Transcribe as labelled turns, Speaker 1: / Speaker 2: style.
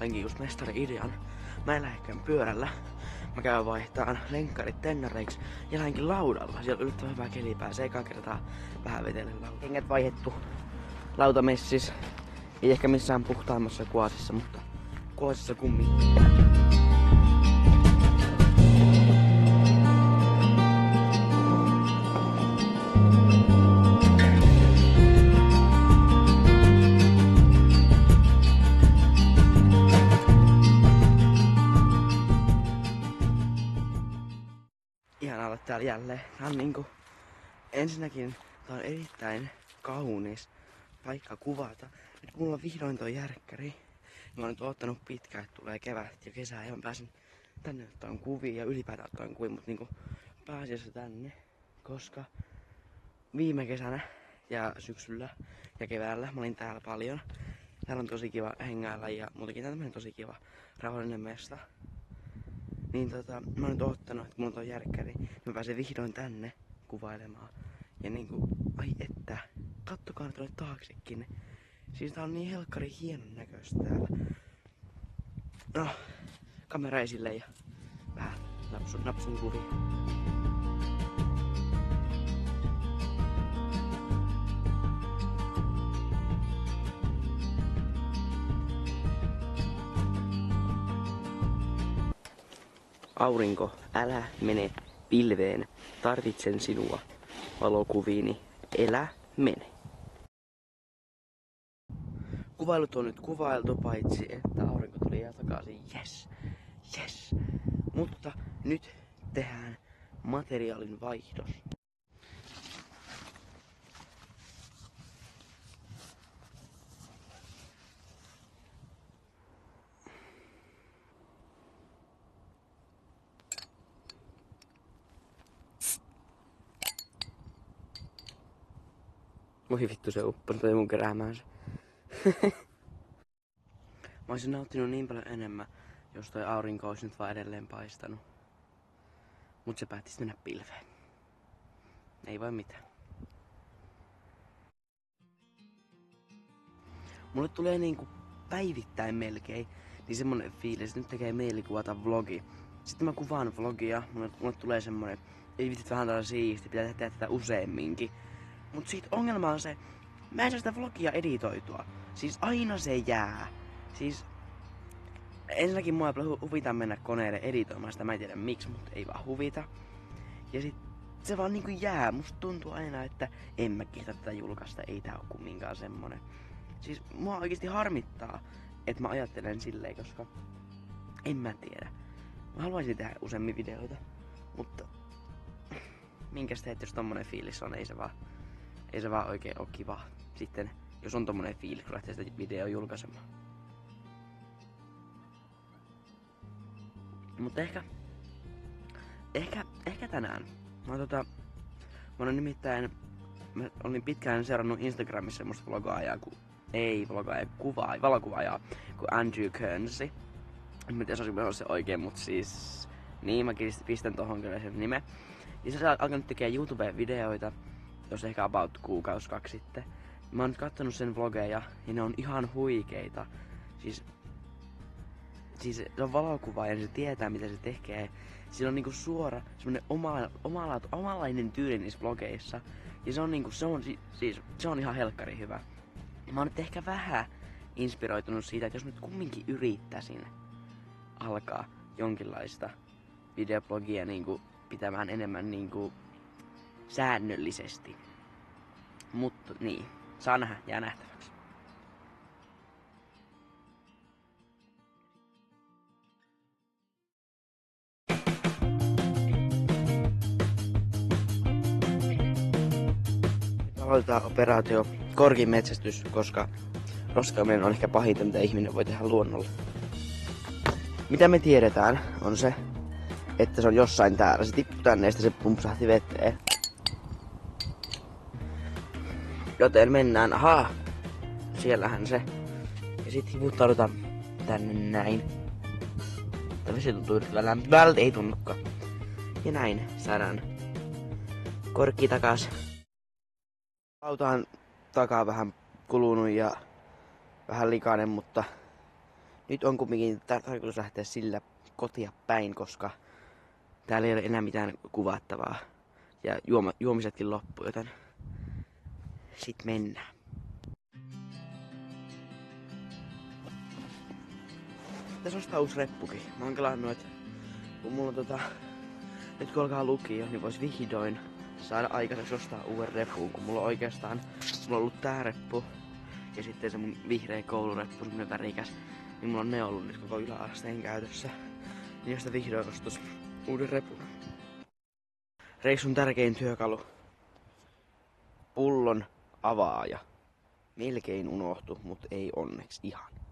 Speaker 1: sainkin just mestari-idean. Mä en lähdekään pyörällä. Mä käyn vaihtaan lenkkarit tennareiksi ja lähdenkin laudalla. Siellä on yllättävän hyvä keli, pääsee ekan kertaa vähän vetellen laudalla. Kengät vaihdettu lautamessis. Ei ehkä missään puhtaammassa kuosissa, mutta kuosissa kumminkin. Ihanaa olla täällä jälleen. Tää on niinku... Ensinnäkin tää on erittäin kaunis paikka kuvata. Nyt mulla on vihdoin toi järkkäri. Mä oon nyt oottanut pitkään, että tulee kevät ja kesää ja mä pääsen tänne ottaan kuvia ja ylipäätään ottaan kuvia, mut niinku pääasiassa tänne, koska viime kesänä ja syksyllä ja keväällä mä olin täällä paljon. Täällä on tosi kiva hengäillä ja muutenkin tämmönen tosi kiva rauhallinen mesta. Niin mä oon nyt ottanut, että mulla on toi järkkäri, mä pääsen vihdoin tänne kuvailemaan. Ja niinku, ai että, kattokaa nyt tuonne taaksekin. Siis tää on niin helkkari hienon näköistä täällä. No, kamera esille ja vähän napsun kuvia. Aurinko, älä mene pilveen. Tarvitsen sinua. Valokuviini, elä mene. Kuvailut on nyt kuvailtu, paitsi että aurinko tuli ihan takaisin. Yes. Mutta nyt tehdään materiaalin vaihdos. Voi vittu, se upposi toi mun keräämäänsä. Mä oisin nauttinut niin paljon enemmän, jos toi aurinko olisi nyt vaan edelleen paistanut. Mut se päätti mennä pilveen. Ei voi mitään. Mulle tulee niinku päivittäin melkein niin semmonen fiilis, että nyt tekee mieli kuvata vlogi. Sitten mä kuvaan vlogia, mulle tulee semmonen, ei vitsit vähän tällä siisti, pitää tehdä tätä useamminkin. Mut siitä ongelma on se, mä en saa sitä vlogia editoitua. Siis aina se jää. Siis ensinnäkin mua ei huvita mennä koneelle editoimaan sitä, mä en tiedä miksi, mutta ei vaan huvita. Ja sit se vaan niinku jää. Musta tuntuu aina, että en mä kehtaa tätä julkaista, ei tää oo kumminkaan semmonen. Siis mua oikeesti harmittaa, että mä ajattelen silleen, koska en mä tiedä. Mä haluaisin tehdä useammin videoita, mutta minkäs teet, jos tommonen fiilis on, ei se vaan oikein oo kiva. Sitten, jos on tommonen fiilis, kun lähtee sitä videoa julkaisemaan. Mutta ehkä tänään. Mä olin pitkään seurannut Instagramissa semmoista vlogaajaa valokuvaajaa kuin Andrew Kearnsey. En tiedä, olisiko mä se oikein, mut siis... Niin, mä pistän tohon kyllä sen nimen. Ja se on alkanut tekemään YouTube-videoita, jos ehkä about kuukausi 2 sitten. Mä oon nyt kattonut sen vlogeja ja ne on ihan huikeita. Siis se on valokuvaaja ja se tietää mitä se tekee. Sillä on niinku suora semmonen omalainen tyyli niissä vlogeissa. Ja se on ihan helkkari hyvä. Ja mä oon nyt ehkä vähän inspiroitunut siitä, että jos nyt kumminkin yrittäisin alkaa jonkinlaista videoblogia niinku pitämään enemmän niinku säännöllisesti. Mutta niin, saa nähdä, jää nähtäväksi. Aloitetaan operaatio korkin metsästys, koska roskaaminen on ehkä pahinta, mitä ihminen voi tehdä luonnolla. Mitä me tiedetään on se, että se on jossain täällä. Se tippui tänne ja sitten se pumpsahti veteen. Joten mennään, siellähän se. Ja sit hivuttaudutaan tänne näin. Tämä vesi tuntuu yllättävän lämpimältä, ei tunnukaan. Ja näin saadaan korkki takas. Auto on takaa vähän kulunut ja vähän likainen, mutta nyt on kumminkin tarkoitus lähteä sillä kotia päin, koska täällä ei ole enää mitään kuvattavaa. Ja juomisetkin loppu, joten sit mennään. Tässä ostaa uusi reppukin. Mä oon kelannut, että kun mulla on nyt kun alkaa lukio, niin vois vihdoin saada aikaiseksi ostaa uuden repun, kun mulla on oikeastaan ollut tää reppu ja sitten se mun vihreä koulureppu, semmonen värikäs, niin mulla on ne ollut nyt koko yläasteen käytössä. Niin josta vihdoin ostais uuden repun. Reissun tärkein työkalu. Pullon avaaja. Melkein unohtu, mutta ei onneksi ihan.